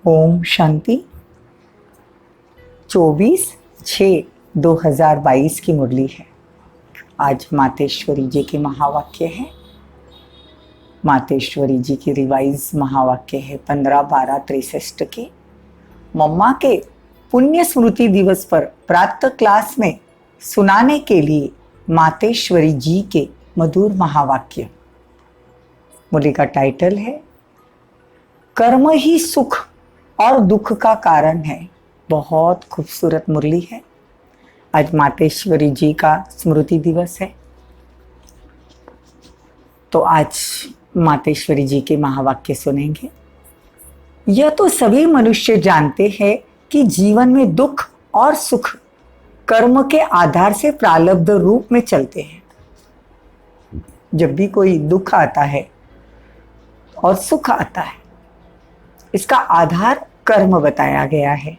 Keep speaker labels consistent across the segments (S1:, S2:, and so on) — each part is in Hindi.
S1: ओम शांति। 24/6/2022 की मुरली है। आज मातेश्वरी जी के महावाक्य है। मातेश्वरी जी की रिवाइज महावाक्य है 15/12/63 के। मम्मा के पुण्य स्मृति दिवस पर प्रातः क्लास में सुनाने के लिए मातेश्वरी जी के मधुर महावाक्य। मुरली का टाइटल है कर्म ही सुख और दुख का कारण है। बहुत खूबसूरत मुरली है। आज मातेश्वरी जी का स्मृति दिवस है, तो आज मातेश्वरी जी के महावाक्य सुनेंगे। यह तो सभी मनुष्य जानते हैं कि जीवन में दुख और सुख कर्म के आधार से प्रारब्ध रूप में चलते हैं। जब भी कोई दुख आता है और सुख आता है, इसका आधार कर्म बताया गया है।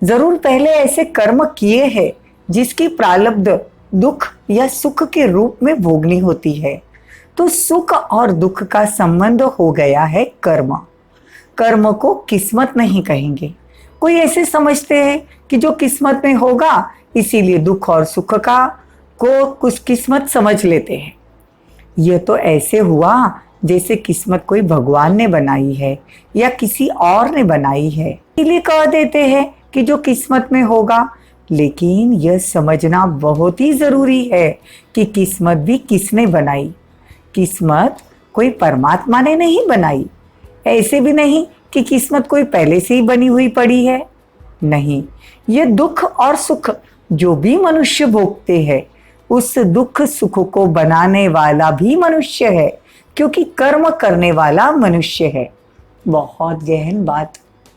S1: जरूर पहले ऐसे कर्म किए हैं जिसकी प्रारब्ध दुख या सुख के रूप में भोगनी होती है, तो सुख और दुख का संबंध हो गया है कर्म। कर्म को किस्मत नहीं कहेंगे। कोई ऐसे समझते हैं कि जो किस्मत में होगा इसीलिए दुख और सुख का को कुछ किस्मत समझ लेते हैं। यह तो ऐसे हुआ जैसे किस्मत कोई भगवान ने बनाई है या किसी और ने बनाई है, इसलिए कह देते हैं कि जो किस्मत में होगा। लेकिन यह समझना बहुत ही जरूरी है कि किस्मत भी किसने बनाई। किस्मत कोई परमात्मा ने नहीं बनाई। ऐसे भी नहीं कि किस्मत कोई पहले से ही बनी हुई पड़ी है। नहीं, यह दुख और सुख जो भी मनुष्य भोगते हैं, उस दुख सुख को बनाने वाला भी मनुष्य है, क्योंकि कर्म करने वाला मनुष्य है। बहुत गहन बात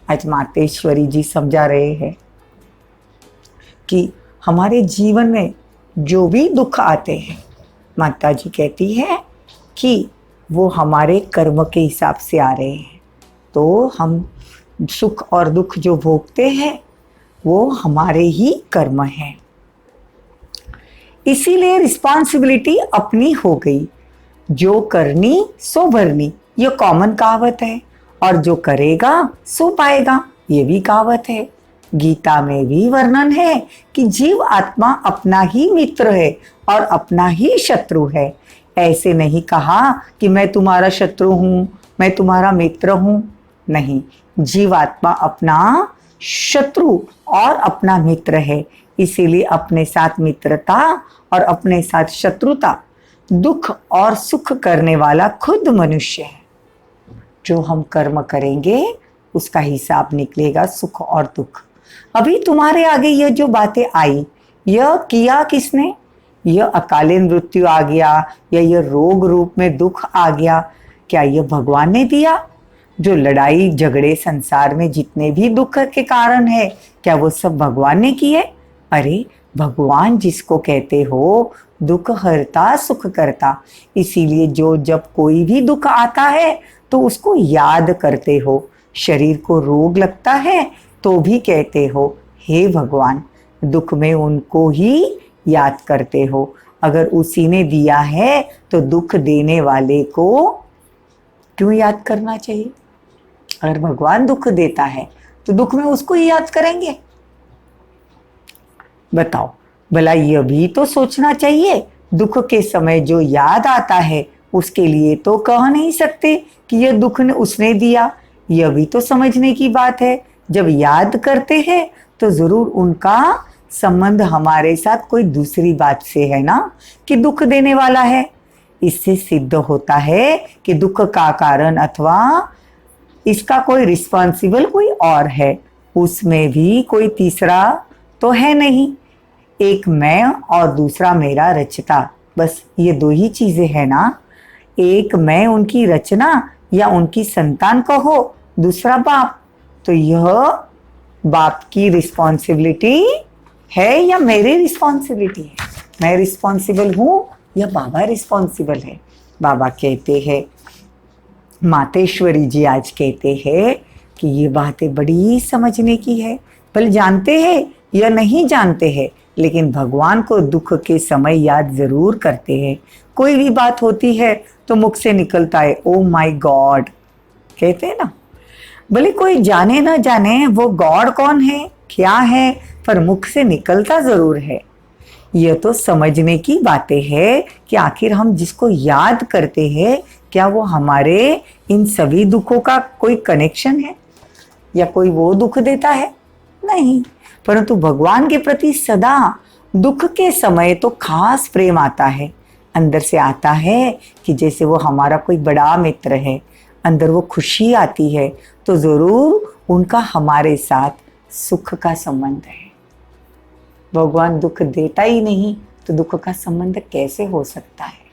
S1: आज मातेश्वरी जी समझा रहे हैं कि हमारे जीवन में जो भी दुख आते हैं, माता जी कहती है कि वो हमारे कर्म के हिसाब से आ रहे हैं। तो हम सुख और दुख जो भोगते हैं वो हमारे ही कर्म हैं। इसीलिए रिस्पॉन्सिबिलिटी अपनी हो गई। जो करनी सो भरनी, ये कॉमन कहावत है। और जो करेगा सो पाएगा, ये भी कहावत है। गीता में भी वर्णन है कि जीव आत्मा अपना ही मित्र है और अपना ही शत्रु है। ऐसे नहीं कहा कि मैं तुम्हारा शत्रु हूं, मैं तुम्हारा मित्र हूं। नहीं, जीव आत्मा अपना शत्रु और अपना मित्र है। इसीलिए अपने साथ मित्रता और अपने साथ शत्रुता, दुख और सुख करने वाला खुद मनुष्य है। जो हम कर्म करेंगे उसका हिसाब निकलेगा सुख और दुख। अभी तुम्हारे आगे यह जो बातें आई, यह किया किसने? यह अकालीन मृत्यु आ गया या यह रोग रूप में दुख आ गया, क्या यह भगवान ने दिया? जो लड़ाई झगड़े संसार में जितने भी दुख के कारण है, क्या वो सब भगवान ने किए? अरे, भगवान जिसको कहते हो दुख हरता सुख करता। इसीलिए जो जब कोई भी दुख आता है तो उसको याद करते हो। शरीर को रोग लगता है तो भी कहते हो हे भगवान। दुख में उनको ही याद करते हो। अगर उसी ने दिया है तो दुख देने वाले को क्यों याद करना चाहिए? अगर भगवान दुख देता है तो दुख में उसको ही याद करेंगे? बताओ, भला यह भी तो सोचना चाहिए। दुख के समय जो याद आता है उसके लिए तो कह नहीं सकते कि यह दुख ने उसने दिया। यह भी तो समझने की बात है। जब याद करते हैं तो जरूर उनका संबंध हमारे साथ कोई दूसरी बात से है ना, कि दुख देने वाला है। इससे सिद्ध होता है कि दुख का कारण अथवा इसका कोई रिस्पॉन्सिबल कोई और है। उसमें भी कोई तीसरा तो है नहीं। एक मैं और दूसरा मेरा रचता, बस ये दो ही चीजें हैं ना। एक मैं उनकी रचना या उनकी संतान कहो, दूसरा बाप। तो यह बाप की रिस्पॉन्सिबिलिटी है या मेरी रिस्पॉन्सिबिलिटी है? मैं रिस्पॉन्सिबल हूं या बाबा रिस्पॉन्सिबल है? बाबा कहते हैं, मातेश्वरी जी आज कहते हैं कि ये बातें बड़ी समझने की है। भले जानते हैं या नहीं जानते हैं, लेकिन भगवान को दुख के समय याद जरूर करते हैं। कोई भी बात होती है तो मुख से निकलता है ओ माय गॉड, कहते हैं ना। भले कोई जाने ना जाने वो गॉड कौन है, क्या है, पर मुख से निकलता जरूर है। यह तो समझने की बातें है कि आखिर हम जिसको याद करते हैं क्या वो हमारे इन सभी दुखों का कोई कनेक्शन है, या कोई वो दुख देता है? नहीं, परंतु भगवान के प्रति सदा दुख के समय तो खास प्रेम आता है, अंदर से आता है कि जैसे वो हमारा कोई बड़ा मित्र है। अंदर वो खुशी आती है तो जरूर उनका हमारे साथ सुख का संबंध है। भगवान दुख देता ही नहीं तो दुख का संबंध कैसे हो सकता है?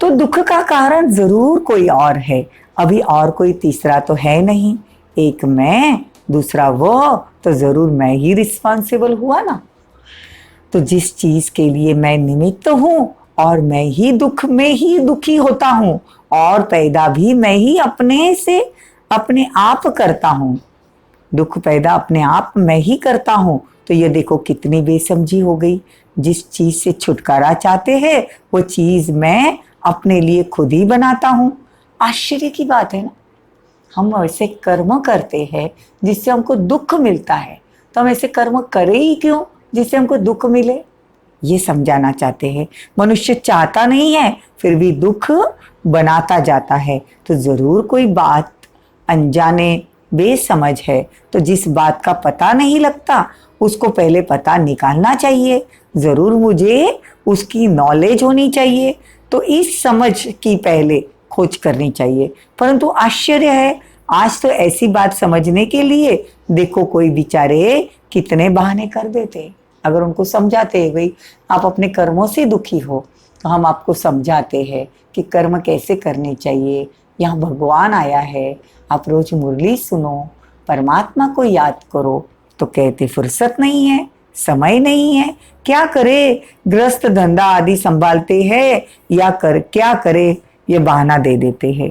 S1: तो दुख का कारण जरूर कोई और है, अभी और कोई तीसरा तो है नहीं। एक मैं, दूसरा वो, तो जरूर मैं ही रिस्पॉन्सिबल हुआ ना। तो जिस चीज के लिए मैं निमित्त हूं और मैं ही दुख में ही दुखी होता हूं और पैदा भी मैं ही अपने से अपने आप करता हूं, दुख पैदा अपने आप मैं ही करता हूं, तो ये देखो कितनी बेसमझी हो गई। जिस चीज से छुटकारा चाहते हैं वो चीज मैं अपने लिए खुद ही बनाता हूं। आश्चर्य की बात है ना। हम ऐसे कर्म करते हैं जिससे हमको दुख मिलता है, तो हम ऐसे कर्म करें ही क्यों जिससे हमको दुख मिले? ये समझाना चाहते हैं। मनुष्य चाहता नहीं है फिर भी दुख बनाता जाता है, तो जरूर कोई बात अनजाने बेसमझ है। तो जिस बात का पता नहीं लगता उसको पहले पता निकालना चाहिए, जरूर मुझे उसकी नॉलेज होनी चाहिए, तो इस समझ की पहले खोज करनी चाहिए। परंतु आश्चर्य है, आज तो ऐसी बात समझने के लिए देखो कोई बेचारे कितने बहाने कर देते। अगर उनको समझाते हैं भाई आप अपने कर्मों से दुखी हो, तो हम आपको समझाते हैं कि कर्म कैसे करने चाहिए, यहाँ भगवान आया है, आप रोज मुरली सुनो, परमात्मा को याद करो, तो कहते फुर्सत नहीं है, समय नहीं है, क्या करे, गृहस्थ धंधा आदि संभालते हैं, या क्या करे, ये बहाना दे देते हैं।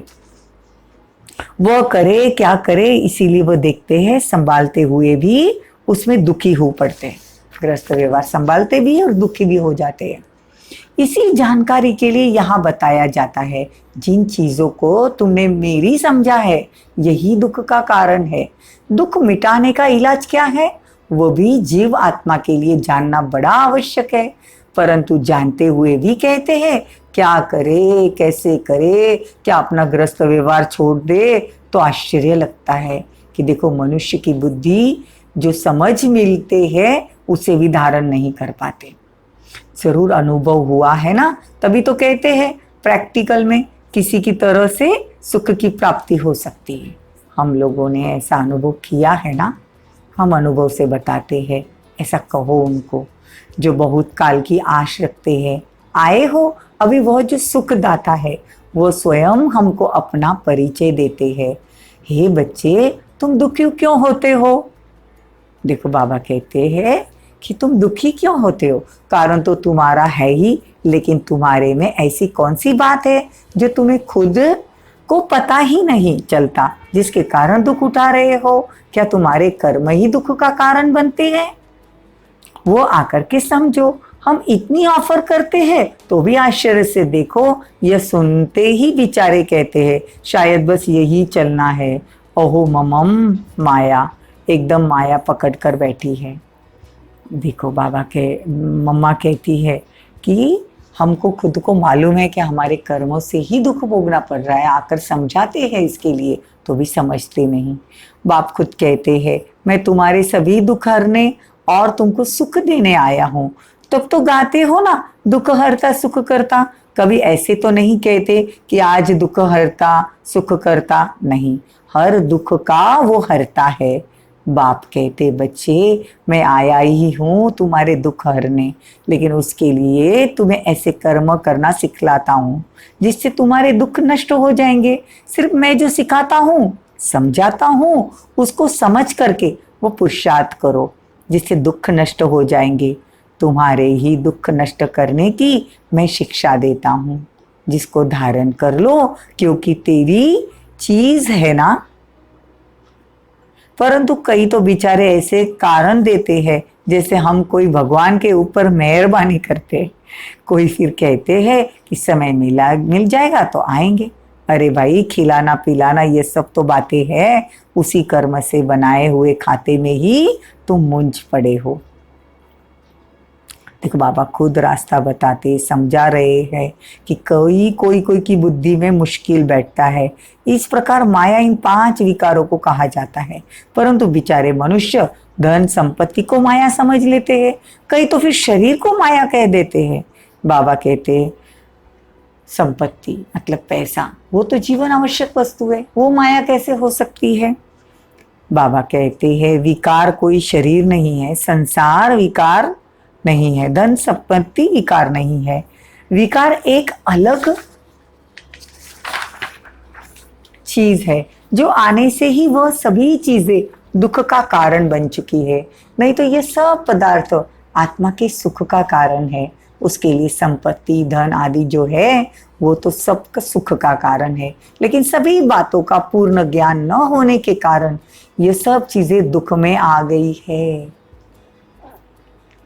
S1: वो करे क्या करे, इसीलिए वो देखते हैं संभालते हुए भी उसमें दुखी हो पड़ते हैं। गृहस्थ व्यवहार संभालते भी और दुखी भी हो जाते हैं। इसी जानकारी के लिए यहाँ बताया जाता है, जिन चीजों को तुमने मेरी समझा है यही दुख का कारण है। दुख मिटाने का इलाज क्या है वो भी जीव आत्मा के लिए जानना बड़ा आवश्यक है, परंतु जानते हुए भी कहते हैं क्या करे, कैसे करे, क्या अपना गृहस्थ व्यवहार छोड़ दे। तो आश्चर्य लगता है कि देखो मनुष्य की बुद्धि जो समझ मिलते हैं उसे भी धारण नहीं कर पाते। जरूर अनुभव हुआ है ना, तभी तो कहते हैं प्रैक्टिकल में किसी की तरह से सुख की प्राप्ति हो सकती है। हम लोगों ने ऐसा अनुभव किया है ना, हम अनुभव से बताते हैं। ऐसा कहो उनको जो बहुत काल की आश रखते हैं, आए हो अभी वह जो सुखदाता है वो स्वयं हमको अपना परिचय देते हैं। हे बच्चे तुम दुखी क्यों होते हो? देखो बाबा कहते हैं कि तुम दुखी क्यों होते हो, कारण तो तुम्हारा है ही, लेकिन तुम्हारे में ऐसी कौन सी बात है जो तुम्हें खुद को पता ही नहीं चलता, जिसके कारण दुख उठा रहे हो? क्या तुम्हारे कर्म ही दुख का कारण बनते हैं? वो आकर के समझो। हम इतनी ऑफर करते हैं तो भी आश्चर्य से देखो, यह सुनते ही बेचारे कहते हैं शायद बस यही चलना है। ओहो ममम माया, एकदम माया पकड़ कर बैठी है। देखो बाबा के मम्मा कहती है कि हमको खुद को मालूम है कि हमारे कर्मों से ही दुख भोगना पड़ रहा है, आकर समझाते हैं इसके लिए तो भी समझते नहीं। बाप खुद कहते हैं मैं तुम्हारे सभी दुख हरने और तुमको सुख देने आया हूँ, तब तो गाते हो ना दुख हरता सुख करता। कभी ऐसे तो नहीं कहते कि आज दुख हरता सुख करता, नहीं, हर दुख का वो हरता है। बाप कहते बच्चे मैं आया ही हूँ तुम्हारे दुख हरने, लेकिन उसके लिए तुम्हें ऐसे कर्म करना सिखलाता हूँ जिससे तुम्हारे दुख नष्ट हो जाएंगे। सिर्फ मैं जो सिखाता हूँ समझाता हूँ उसको समझ करके वो पुरुषार्थ करो जिससे दुख नष्ट हो जाएंगे। तुम्हारे ही दुख नष्ट करने की मैं शिक्षा देता हूँ, जिसको धारण कर लो क्योंकि तेरी चीज है ना। परंतु कई तो बेचारे ऐसे कारण देते हैं जैसे हम कोई भगवान के ऊपर मेहरबानी करते। कोई फिर कहते हैं कि समय मिल जाएगा तो आएंगे, अरे भाई, खिलाना पिलाना ये सब तो बातें हैं, उसी कर्म से बनाए हुए खाते में ही तुम मूंझ पड़े हो। देखो, बाबा खुद रास्ता बताते समझा रहे हैं कि कोई कोई कोई की बुद्धि में मुश्किल बैठता है। इस प्रकार माया इन 5 विकारों को कहा जाता है, परंतु बेचारे मनुष्य धन संपत्ति को माया समझ लेते हैं, कई तो फिर शरीर को माया कह देते हैं। बाबा कहते हैं संपत्ति मतलब पैसा, वो तो जीवन आवश्यक वस्तु है, वो माया कैसे हो सकती है। बाबा कहते हैं विकार कोई शरीर नहीं है, संसार विकार नहीं है, धन संपत्ति विकार नहीं है। विकार एक अलग चीज है जो आने से ही वह सभी चीजें दुख का कारण बन चुकी है। नहीं तो ये सब पदार्थ आत्मा के सुख का कारण है। उसके लिए संपत्ति धन आदि जो है वो तो सबका सुख का कारण है, लेकिन सभी बातों का पूर्ण ज्ञान न होने के कारण ये सब चीजें दुख में आ गई है।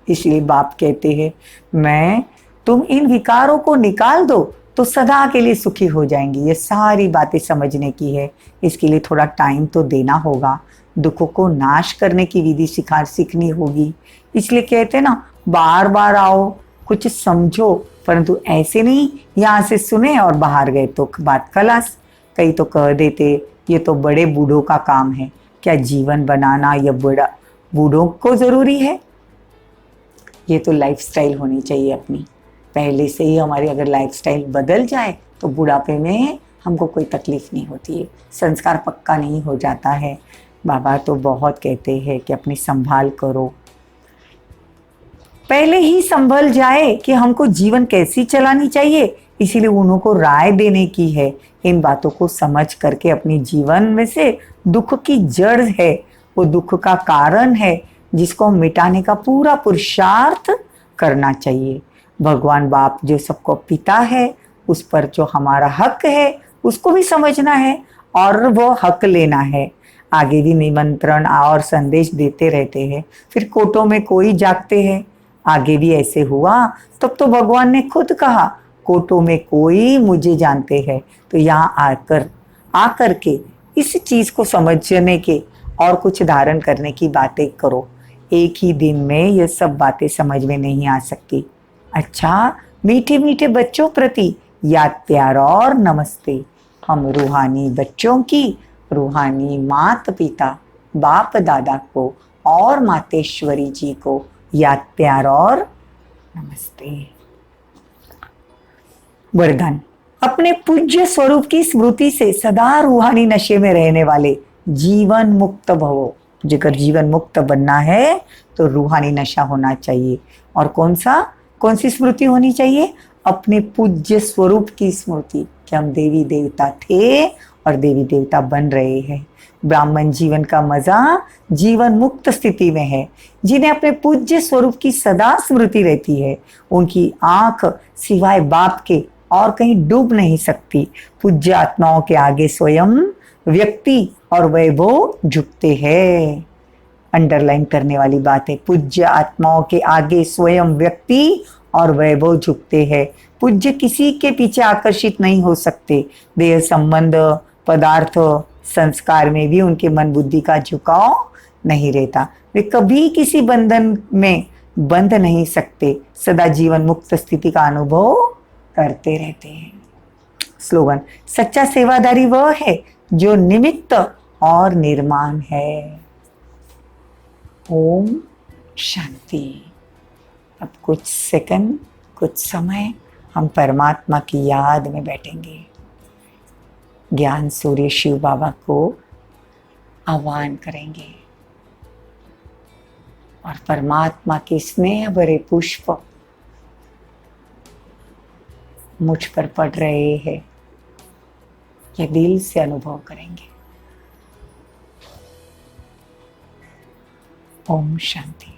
S1: इसलिए बाप कहते हैं तुम इन विकारों को निकाल दो तो सदा के लिए सुखी हो जाएंगी। ये सारी बातें समझने की है, इसके लिए थोड़ा टाइम तो देना होगा, दुखों को नाश करने की विधि सीखनी होगी। इसलिए कहते हैं ना, बार बार आओ, कुछ समझो, परंतु ऐसे नहीं यहाँ से सुने और बाहर गए तो बात खलास। कई तो कह देते ये तो बड़े बूढ़ों का काम है। क्या जीवन बनाना या बूढ़ों को जरूरी है? ये तो लाइफस्टाइल होनी चाहिए अपनी। पहले से ही हमारी अगर लाइफस्टाइल बदल जाए तो बुढ़ापे में हमको कोई तकलीफ नहीं होती है, संस्कार पक्का नहीं हो जाता है। बाबा तो बहुत कहते हैं कि अपनी संभाल करो, पहले ही संभल जाए कि हमको जीवन कैसी चलानी चाहिए। इसीलिए उन्हों को राय देने की है। इन बातों को समझ करके अपनी जीवन में से दुख की जड़ है, वो दुख का कारण है, जिसको मिटाने का पूरा पुरुषार्थ करना चाहिए। भगवान बाप जो सबको पिता है, उस पर जो हमारा हक है उसको भी समझना है और वो हक लेना है। आगे भी निमंत्रण और संदेश देते रहते हैं, फिर कोटों में कोई जागते हैं। आगे भी ऐसे हुआ, तब तो भगवान ने खुद कहा कोटों में कोई मुझे जानते हैं। तो यहाँ आकर के इस चीज को समझने के और कुछ धारण करने की बातें करो। एक ही दिन में ये सब बातें समझ में नहीं आ सकती। अच्छा, मीठे मीठे बच्चों प्रति याद प्यार और नमस्ते। हम रूहानी बच्चों की, रूहानी माता पिता बाप दादा को और मातेश्वरी जी को याद प्यार और नमस्ते। वरदान, अपने पूज्य स्वरूप की स्मृति से सदा रूहानी नशे में रहने वाले जीवन मुक्त भवो। जेकर जीवन मुक्त बनना है तो रूहानी नशा होना चाहिए। और कौन सी स्मृति होनी चाहिए? अपने पूज्य स्वरूप की स्मृति कि हम देवी देवता थे और देवी देवता बन रहे हैं। ब्राह्मण जीवन का मजा जीवन मुक्त स्थिति में है। जिन्हें अपने पूज्य स्वरूप की सदा स्मृति रहती है, उनकी आंख सिवाय बाप के और कहीं डूब नहीं सकती। पूज्य आत्माओं के आगे स्वयं व्यक्ति और वैभव झुकते हैं। अंडरलाइन करने वाली बात है, पूज्य आत्माओं के आगे स्वयं व्यक्ति और वैभव झुकते हैं। पूज्य किसी के पीछे आकर्षित नहीं हो सकते। देह संबंध पदार्थ संस्कार में भी उनके मन बुद्धि का झुकाव नहीं रहता। वे कभी किसी बंधन में बंध नहीं सकते, सदा जीवन मुक्त स्थिति का अनुभव करते रहते हैं। स्लोगन, सच्चा सेवादारी वह है जो निमित्त और निर्माण है। ओम शांति। अब कुछ सेकंड, कुछ समय हम परमात्मा की याद में बैठेंगे। ज्ञान सूर्य शिव बाबा को आह्वान करेंगे और परमात्मा के स्नेह भरे पुष्प मुझ पर पड़ रहे हैं, ये दिल से अनुभव करेंगे। ओम शांति।